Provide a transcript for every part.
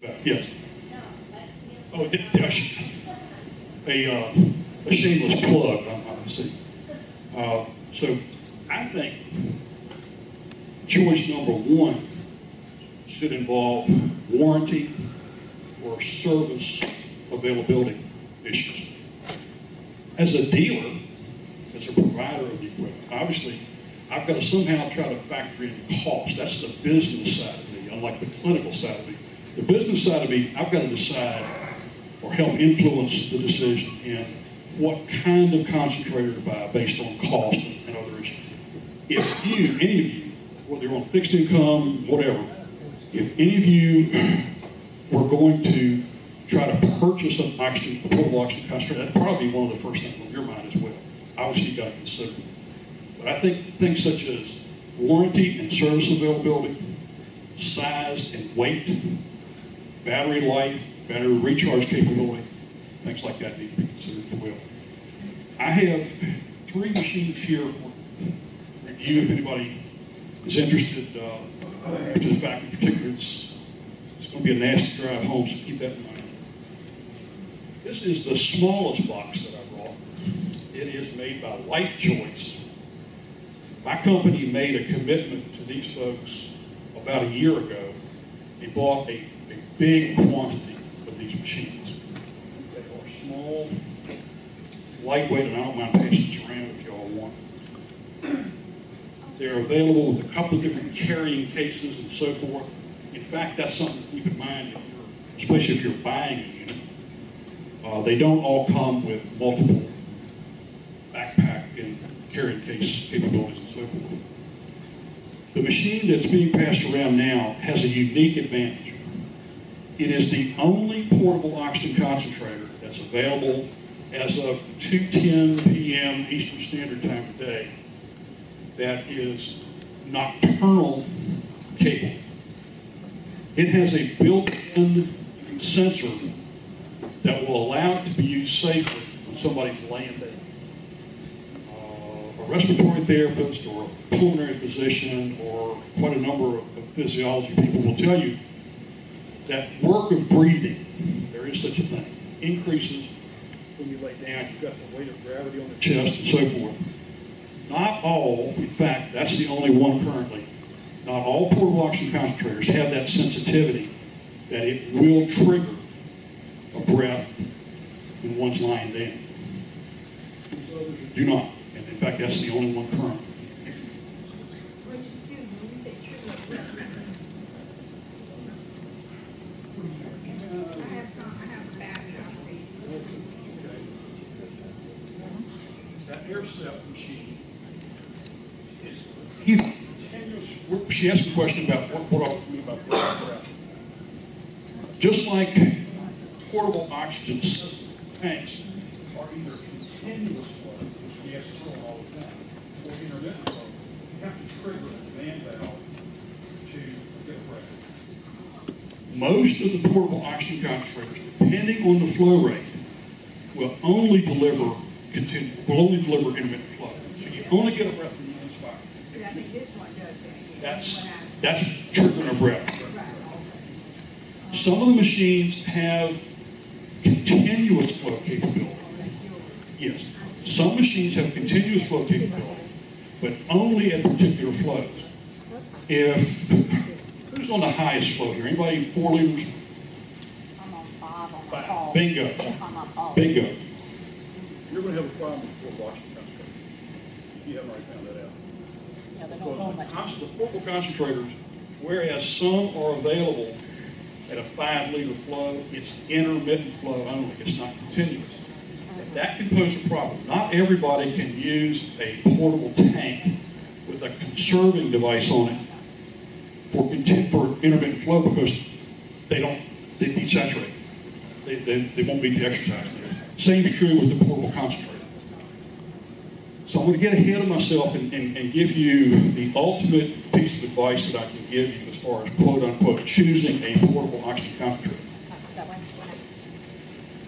Yes. Oh, a shameless plug, I see. So I think choice number one should involve warranty or service availability issues. As a dealer, as a provider of the equipment, obviously, I've got to somehow try to factor in cost. That's the business side of me, unlike the clinical side of me. The business side of me, I've got to decide or help influence the decision in what kind of concentrator to buy based on cost and other issues. If you, any of you, whether you're on fixed income, whatever, if any of you were going to try to purchase a portable oxygen concentrator, that'd probably be one of the first things on your mind as well. Obviously, you've got to consider it. But I think things such as warranty and service availability, size and weight, battery life, battery recharge capability, things like that need to be considered as well. I have 3 machines here for review if anybody is interested. To the fact in particular, it's going to be a nasty drive home, so keep that in mind. This is the smallest box that I brought. It is made by Life Choice. My company made a commitment to these folks about a year ago. They bought a big quantity of these machines. They are small, lightweight, and I don't mind passing this around if y'all want. They're available with a couple of different carrying cases and so forth. In fact, that's something to keep in mind, especially if you're buying a unit. They don't all come with multiple backpack and carrying case capabilities and so forth. The machine that's being passed around now has a unique advantage. It is the only portable oxygen concentrator that's available as of 2:10 p.m. Eastern Standard Time today that is nocturnal capable. It has a built-in sensor that will allow it to be used safely when somebody's laying there. A respiratory therapist or a pulmonary physician or quite a number of physiology people will tell you that work of breathing, there is such a thing, increases when you lay down. You've got the weight of gravity on the chest and so forth. Not all, in fact, that's the only one currently, not all portable oxygen concentrators have that sensitivity that it will trigger a breath when one's lying down. These others do not. And in fact, that's the only one current. That AirSep machine is continuous. She asked a question about what I mean about breath. Just like portable oxygen tanks are either continuous flow, which we have to run all the time, or intermittent flow. You have to trigger a demand valve to get a breath. Most of the portable oxygen concentrators, depending on the flow rate, will only deliver intermittent flow. So you only get a breath from one spot. I think this one does that. That's triggering a breath. Some of the machines have continuous flow capability. Yes. Some machines have continuous flow capability, but only at particular flows. Who's on the highest flow here? Anybody 4 liters? I'm on 5 on the call. Bingo. I'm on all. Bingo. You're going to have a problem with portable oxygen concentrators if you haven't already found that out. Yeah, they don't go much. The portable concentrators, whereas some are available at a 5-liter flow, it's intermittent flow only. It's not continuous. That can pose a problem. Not everybody can use a portable tank with a conserving device on it for intermittent flow because they desaturate. They won't meet the exercise limits. Same is true with the portable concentrator. So I'm going to get ahead of myself and give you the ultimate piece of advice that I can give you as far as quote-unquote choosing a portable oxygen concentrator.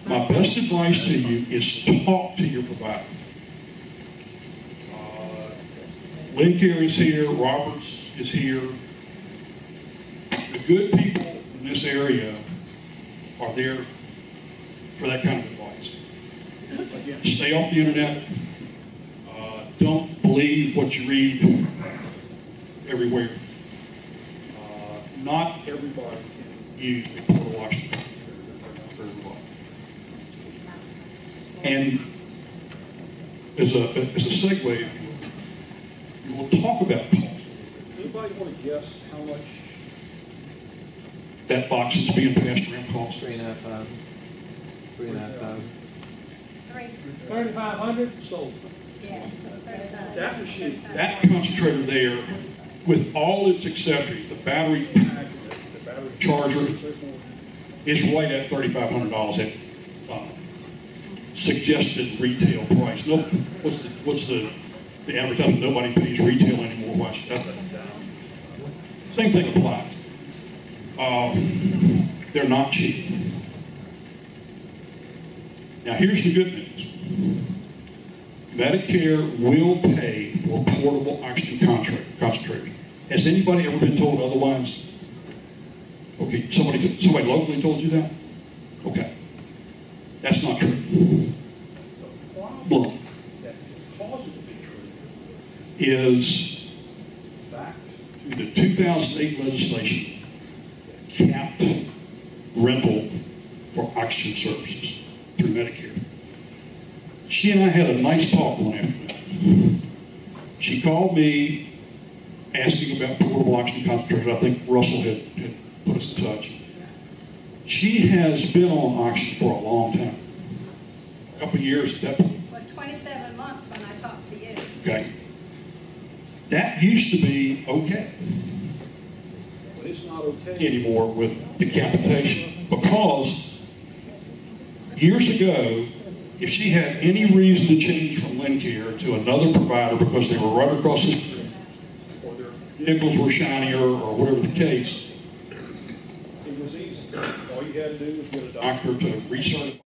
My best advice to you is talk to your provider. Lincare is here, Roberts is here. The good people in this area are there for that kind of advice. Stay off the internet. Don't believe what you read everywhere. Not everybody can use a portable oxygen for everybody. And as a segue, we will talk about cost. Anybody want to guess how much that box is being passed around cost? $3,500. $3,500. 3,500 sold? Yeah. That machine, That concentrator there, with all its accessories, the battery the battery charger, is right at $3,500 at suggested retail price. No, what's the advertisement? Nobody pays retail anymore. Watch that. Same thing applies. They're not cheap. Now here's the good news. Medicare will pay for portable oxygen concentrators. Has anybody ever been told otherwise? Okay, somebody locally told you that? Okay. That's not true. the problem that causes it to be true Is back the 2008 legislation capped rental for oxygen services through Medicare. She and I had a nice talk one afternoon. She called me asking about portable oxygen concentrators. I think Russell had put us in touch. She has been on oxygen for a long time. A couple of years at that point. Well, 27 months when I talked to you. Okay. That used to be okay but it's not okay. anymore with decapitation, because years ago, if she had any reason to change from Lincare to another provider because they were right across the street, or their vehicles were shinier, or whatever the case, It was easy. All you had to do was get a doctor doctor to recertify.